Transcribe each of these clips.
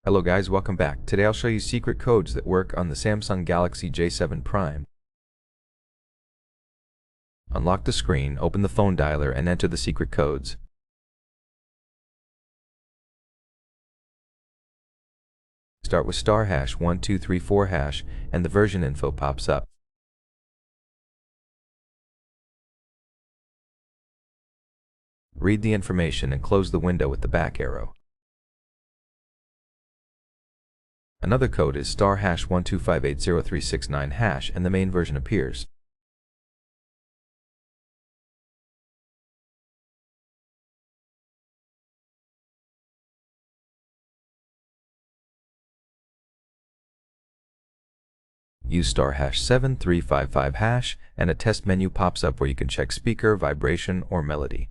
Hello guys, welcome back. Today I'll show you secret codes that work on the Samsung Galaxy J7 Prime. Unlock the screen, open the phone dialer and enter the secret codes. Start with *#1234# and the version info pops up. Read the information and close the window with the back arrow. Another code is *#12580369# and the main version appears. Use *#7355# and a test menu pops up where you can check speaker, vibration, or melody.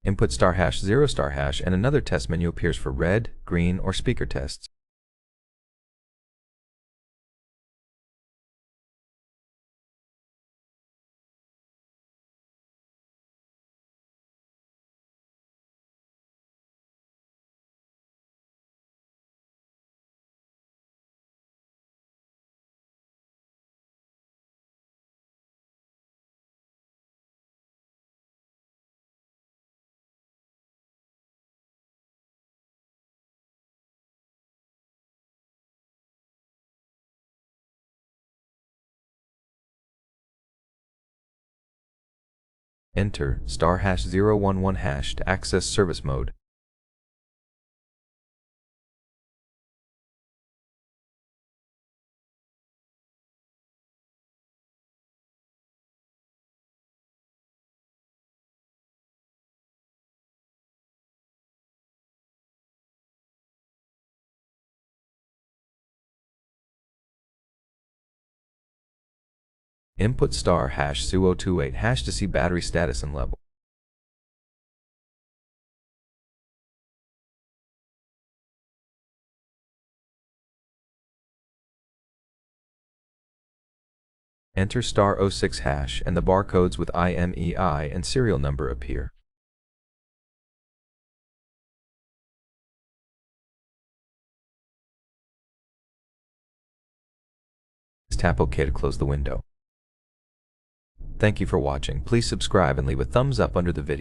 Input *#0* and another test menu appears for red, green, or speaker tests. Enter *#011# to access service mode. Input *#2028# to see battery status and level. Enter *06# and the barcodes with IMEI and serial number appear. Tap OK to close the window. Thank you for watching. Please subscribe and leave a thumbs up under the video.